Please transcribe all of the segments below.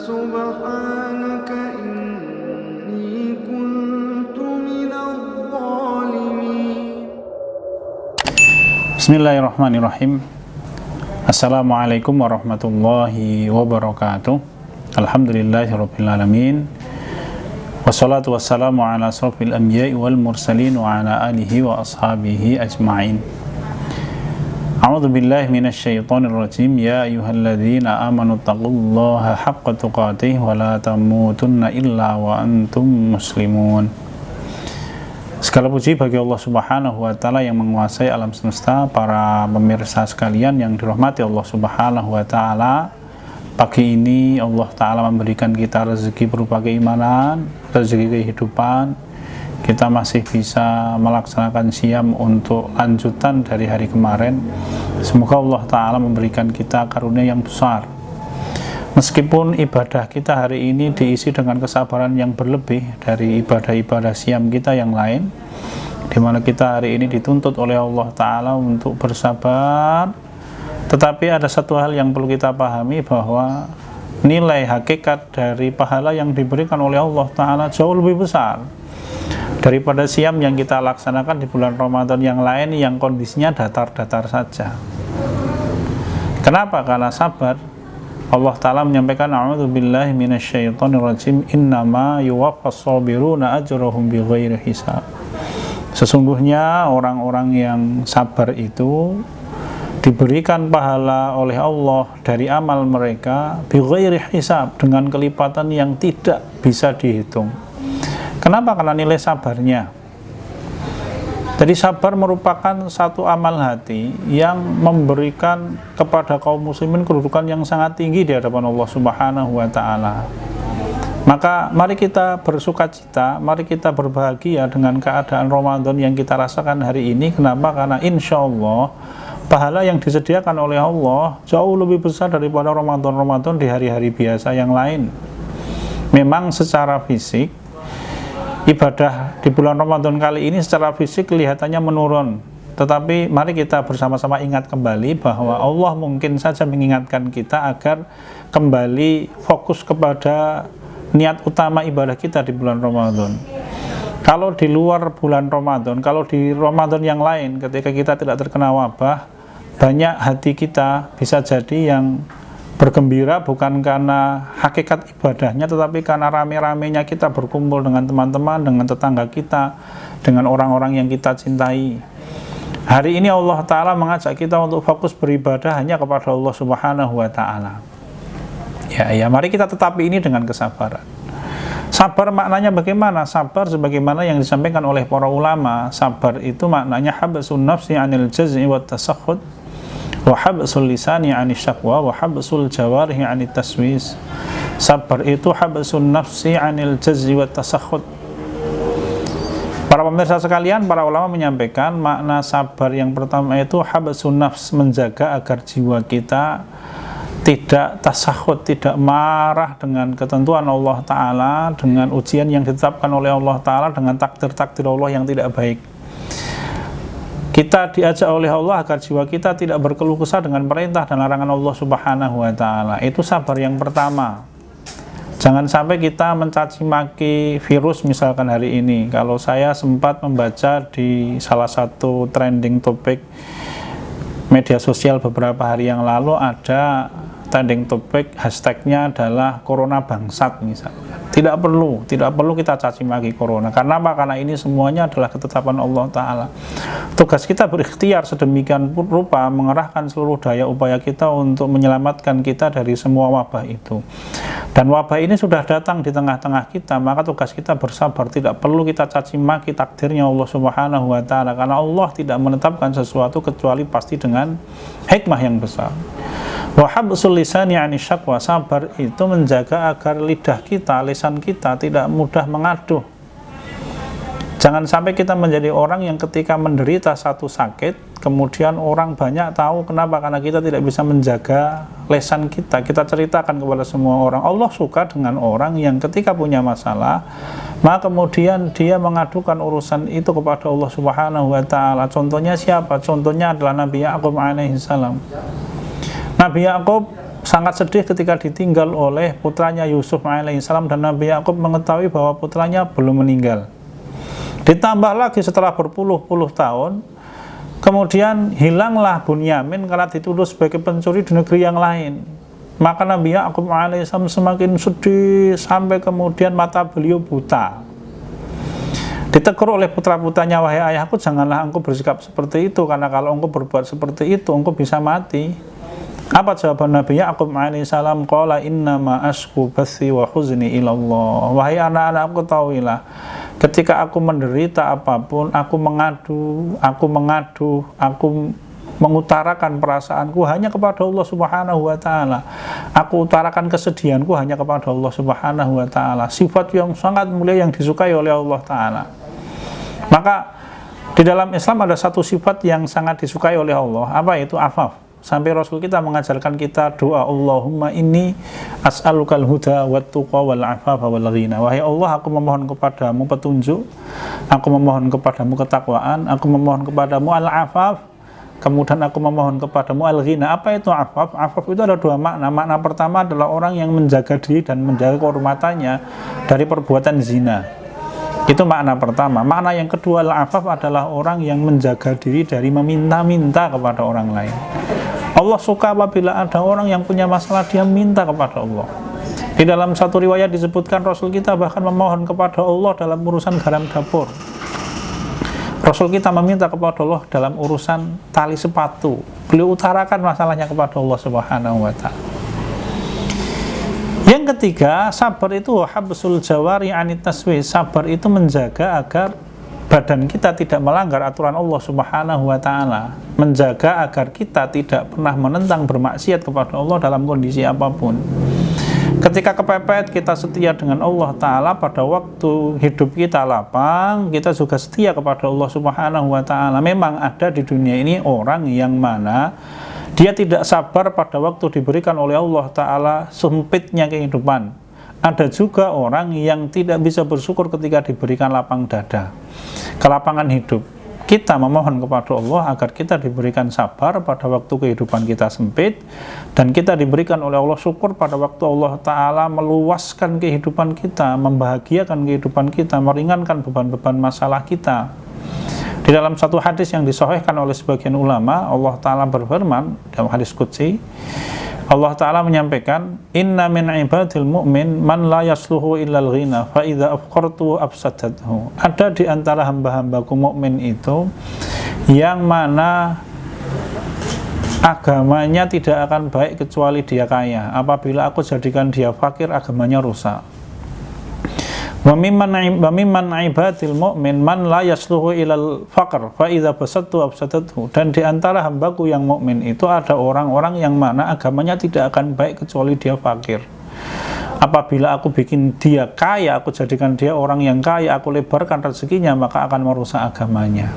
سبحانك إني كنت من الظالمين. Bismillahirrahmanirrahim. Assalamualaikum warahmatullahi wabarakatuh. Alhamdulillahirrabbilalamin. Wassalatu wassalamu ala asrafil anbiya'i wal mursalin wa ala alihi wa ashabihi ajma'in. A'udzu billahi minasy syaithanir rajim. Ya ayyuhalladzina amanu taqullaha haqqa tuqatih wa la tamutunna illa wa antum muslimun. Segala puji bagi Allah Subhanahu wa taala yang menguasai alam semesta. Para pemirsa sekalian yang dirahmati Allah Subhanahu wa taala, pagi ini Allah taala memberikan kita rezeki berupa keimanan, rezeki kehidupan. Kita masih bisa melaksanakan siam untuk lanjutan dari hari kemarin. Semoga Allah taala memberikan kita karunia yang besar. Meskipun ibadah kita hari ini diisi dengan kesabaran yang berlebih dari ibadah-ibadah siam kita yang lain, di mana kita hari ini dituntut oleh Allah Ta'ala untuk bersabar, tetapi ada satu hal yang perlu kita pahami, bahwa nilai hakikat dari pahala yang diberikan oleh Allah Ta'ala jauh lebih besar daripada siam yang kita laksanakan di bulan Ramadan yang lain yang kondisinya datar-datar saja. Kenapa? Karena sabar. Allah Ta'ala menyampaikan, a'udzubillahi minasyaitonirrajim, innama yuwaffas sabiruna ajrahum bighairi hisab. Sesungguhnya orang-orang yang sabar itu diberikan pahala oleh Allah dari amal mereka bighairi hisab, dengan kelipatan yang tidak bisa dihitung. Kenapa? Karena nilai sabarnya. Jadi sabar merupakan satu amal hati yang memberikan kepada kaum muslimin kedudukan yang sangat tinggi di hadapan Allah Subhanahu wa taala. Maka mari kita bersukacita, mari kita berbahagia dengan keadaan Ramadan yang kita rasakan hari ini. Kenapa? Karena insya Allah pahala yang disediakan oleh Allah jauh lebih besar daripada Ramadan-Ramadan di hari-hari biasa yang lain. Memang secara fisik ibadah di bulan Ramadan kali ini secara fisik kelihatannya menurun, tetapi mari kita bersama-sama ingat kembali bahwa Allah mungkin saja mengingatkan kita agar kembali fokus kepada niat utama ibadah kita di bulan Ramadan. Kalau di luar bulan Ramadan, kalau di Ramadan yang lain, ketika kita tidak terkena wabah, banyak hati kita bisa jadi yang bergembira bukan karena hakikat ibadahnya, tetapi karena rame-ramenya kita berkumpul dengan teman-teman, dengan tetangga kita, dengan orang-orang yang kita cintai. Hari ini Allah Ta'ala mengajak kita untuk fokus beribadah hanya kepada Allah Subhanahu wa Ta'ala. Ya, mari kita tetapi ini dengan kesabaran. Sabar maknanya bagaimana? Sabar sebagaimana yang disampaikan oleh para ulama, sabar itu maknanya habsun nafsi anil jaz'i wat tasakhut, wa habsul lisani 'ani syaqwa, wa habsul jawarihi 'ani taswis. Sabar itu habsun nafsi 'anil jazzi wat tasakhut. Para pemirsa sekalian, para ulama menyampaikan makna sabar yang pertama itu habsun nafs, menjaga agar jiwa kita tidak tasakhut, tidak marah dengan ketentuan Allah Ta'ala, dengan ujian yang ditetapkan oleh Allah Ta'ala, dengan takdir-takdir Allah yang tidak baik. Kita diajak oleh Allah agar jiwa kita tidak berkeluh kesah dengan perintah dan larangan Allah Subhanahu wa taala. Itu sabar yang pertama. Jangan sampai kita mencaci maki virus misalkan hari ini. Kalau saya sempat membaca di salah satu trending topik media sosial beberapa hari yang lalu, ada trending topik hashtagnya adalah Corona Bangsat misalnya. Tidak perlu kita caci maki Corona. Karena apa? Karena ini semuanya adalah ketetapan Allah Ta'ala. Tugas kita berikhtiar sedemikian rupa mengerahkan seluruh daya upaya kita untuk menyelamatkan kita dari semua wabah itu. Dan wabah ini sudah datang di tengah-tengah kita, maka tugas kita bersabar. Tidak perlu kita caci maki takdirnya Allah Subhanahu wa Ta'ala, karena Allah tidak menetapkan sesuatu kecuali pasti dengan hikmah yang besar. Wa habsul lisani 'ani syaqwa, sabar itu menjaga agar lidah kita, lisan kita tidak mudah mengaduh. Jangan sampai kita menjadi orang yang ketika menderita satu sakit, kemudian orang banyak tahu. Kenapa? Karena kita tidak bisa menjaga lisan kita. Kita ceritakan kepada semua orang. Allah suka dengan orang yang ketika punya masalah, maka kemudian dia mengadukan urusan itu kepada Allah Subhanahu wa Ta'ala. Contohnya siapa? Contohnya adalah Nabi Ya'qub alaihi salam. Nabi Ya'qub sangat sedih ketika ditinggal oleh putranya Yusuf alaihissalam, dan Nabi Yakub mengetahui bahwa putranya belum meninggal. Ditambah lagi setelah berpuluh-puluh tahun, kemudian hilanglah Bunyamin karena dituduh sebagai pencuri di negeri yang lain. Maka Nabi Yakub alaihissalam semakin sedih sampai kemudian mata beliau buta. Ditegur oleh putra-putranya, wahai ayahku, janganlah engkau bersikap seperti itu, karena kalau engkau berbuat seperti itu, engkau bisa mati. Apa jawaban Nabi Yakub alaihissalam? Qala innama ashku bathi wa huzni ilallah. Wahai anak-anakku, tahuilah, ketika aku menderita apapun, aku mengutarakan perasaanku hanya kepada Allah Subhanahu wa Ta'ala. Aku utarakan kesedihanku hanya kepada Allah Subhanahu wa Ta'ala. Sifat yang sangat mulia yang disukai oleh Allah Ta'ala. Maka di dalam Islam ada satu sifat yang sangat disukai oleh Allah. Apa itu? Afaf. Sampai Rasul kita mengajarkan kita doa, Allahumma inni as'alukal huda wat tuqa wal afafa wal ghina. Wahai Allah, aku memohon kepadamu petunjuk, aku memohon kepadamu ketakwaan, aku memohon kepadamu al-afaf, kemudian aku memohon kepadamu al-ghina. Apa itu afaf? Afaf itu ada dua makna. Makna pertama adalah orang yang menjaga diri dan menjaga kehormatannya dari perbuatan zina. Itu makna pertama. Makna yang kedua, al-afaf adalah orang yang menjaga diri dari meminta-minta kepada orang lain. Allah suka apabila ada orang yang punya masalah, dia minta kepada Allah. Di dalam satu riwayat disebutkan Rasul kita bahkan memohon kepada Allah dalam urusan garam dapur. Rasul kita meminta kepada Allah dalam urusan tali sepatu. Beliau utarakan masalahnya kepada Allah Subhanahu wa Ta'ala. Yang ketiga, sabar itu habsul jawari anit taswis. Sabar itu menjaga agar badan kita tidak melanggar aturan Allah Subhanahu wa Ta'ala, menjaga agar kita tidak pernah menentang bermaksiat kepada Allah dalam kondisi apapun. Ketika kepepet, kita setia dengan Allah Ta'ala. Pada waktu hidup kita lapang, kita juga setia kepada Allah Subhanahu wa Ta'ala. Memang ada di dunia ini orang yang mana dia tidak sabar pada waktu diberikan oleh Allah Ta'ala sempitnya kehidupan. Ada juga orang yang tidak bisa bersyukur ketika diberikan lapang dada, kelapangan hidup. Kita memohon kepada Allah agar kita diberikan sabar pada waktu kehidupan kita sempit, dan kita diberikan oleh Allah syukur pada waktu Allah Ta'ala meluaskan kehidupan kita, membahagiakan kehidupan kita, meringankan beban-beban masalah kita. Di dalam satu hadis yang disahihkan oleh sebagian ulama, Allah Ta'ala berfirman dalam hadis qudsi, Allah Ta'ala menyampaikan, inna min ibadil mu'min man la yasluhu illal ghina fa idza afqartu afsadathu. Ada di antara hamba-hambaku mukmin itu yang mana agamanya tidak akan baik kecuali dia kaya. Apabila aku jadikan dia fakir, agamanya rusak. Wa mimman ibadil mu'min man la yasluhu ilal faqr fa idza basattu afsadathu. Dan di antara hambaku yang mukmin itu ada orang-orang yang mana agamanya tidak akan baik kecuali dia fakir. Apabila aku bikin dia kaya, aku jadikan dia orang yang kaya, aku lebarkan rezekinya, maka akan merusak agamanya.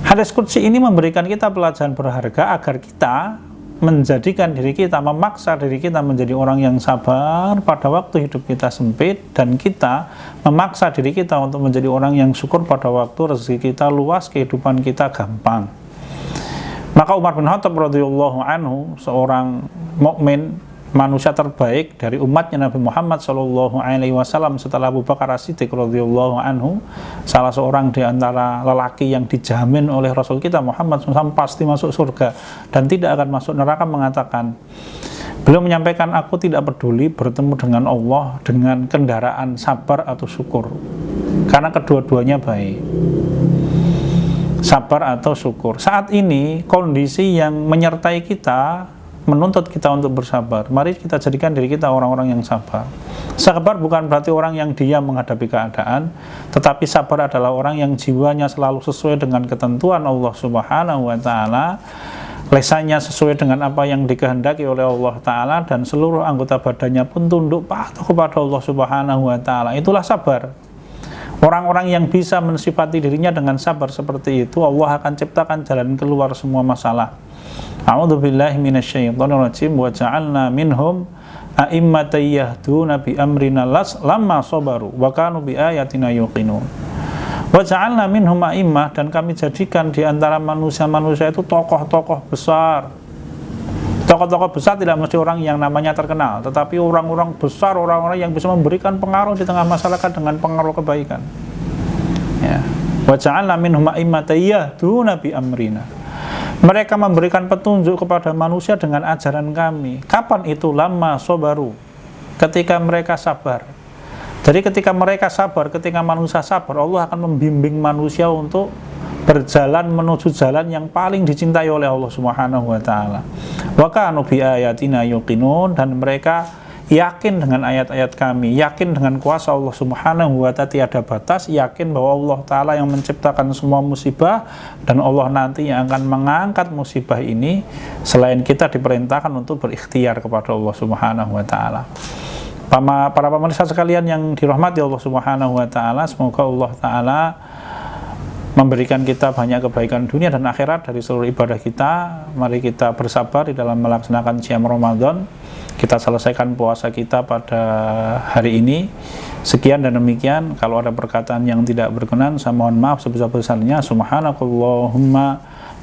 Hadis qudsi ini memberikan kita pelajaran berharga agar kita menjadikan diri kita, memaksa diri kita menjadi orang yang sabar pada waktu hidup kita sempit, dan kita memaksa diri kita untuk menjadi orang yang syukur pada waktu rezeki kita luas, kehidupan kita gampang. Maka Umar bin Khattab radhiyallahu anhu, seorang mukmin, manusia terbaik dari umatnya Nabi Muhammad SAW setelah Abu Bakar As-Siddiq radhiyallahu anhu, salah seorang di antara lelaki yang dijamin oleh Rasul kita Muhammad SAW pasti masuk surga dan tidak akan masuk neraka, mengatakan, beliau menyampaikan, aku tidak peduli bertemu dengan Allah dengan kendaraan sabar atau syukur, karena kedua-duanya baik. Sabar atau syukur. Saat ini kondisi yang menyertai kita menuntut kita untuk bersabar. Mari kita jadikan diri kita orang-orang yang sabar. Sabar bukan berarti orang yang diam menghadapi keadaan, tetapi sabar adalah orang yang jiwanya selalu sesuai dengan ketentuan Allah Subhanahu wa Ta'ala, lesannya sesuai dengan apa yang dikehendaki oleh Allah Ta'ala, dan seluruh anggota badannya pun tunduk patuh kepada Allah Subhanahu wa Ta'ala. Itulah sabar. Orang-orang yang bisa mensifati dirinya dengan sabar seperti itu, Allah akan ciptakan jalan keluar semua masalah. A'udzubillahi minasyaitonirrajim. Wa ja'alna minhum a'immatan yahduna bi amrina lamma sabaru wa kanu bi ayatina yuqinun. Wa ja'alna minhum a'immah, dan kami jadikan di antara manusia-manusia itu tokoh-tokoh besar Tokoh-tokoh besar tidak mesti orang yang namanya terkenal, tetapi orang-orang besar, orang-orang yang bisa memberikan pengaruh di tengah masyarakat dengan pengaruh kebaikan. Ya. Wa ja'alna minhum a'immatan yahduna bi amrina. Mereka memberikan petunjuk kepada manusia dengan ajaran kami. Kapan itu? Lama sabaru, ketika mereka sabar. Jadi ketika mereka sabar, ketika manusia sabar, Allah akan membimbing manusia untuk berjalan menuju jalan yang paling dicintai oleh Allah Subhanahu wa taala. Wa kanu bi ayatina yuqinun, dan mereka yakin dengan ayat-ayat kami, yakin dengan kuasa Allah Subhanahu wa ta'ala tiada batas, yakin bahwa Allah Ta'ala yang menciptakan semua musibah, dan Allah nanti yang akan mengangkat musibah ini selain kita diperintahkan untuk berikhtiar kepada Allah Subhanahu wa ta'ala. Para pemirsa sekalian yang dirahmati Allah Subhanahu wa ta'ala, semoga Allah Ta'ala memberikan kita banyak kebaikan dunia dan akhirat dari seluruh ibadah kita. Mari kita bersabar di dalam melaksanakan siam Ramadan. Kita selesaikan puasa kita pada hari ini. Sekian dan demikian. Kalau ada perkataan yang tidak berkenan, saya mohon maaf sebesar-besarnya. Subhanakallahumma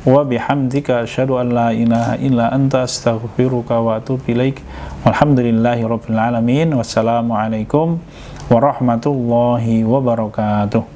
wa bihamdika asyhadu an la ilaha illa anta astaghfiruka wa atubu ilaik. Walhamdulillahirabbil alamin. Wassalamualaikum warahmatullahi wabarakatuh.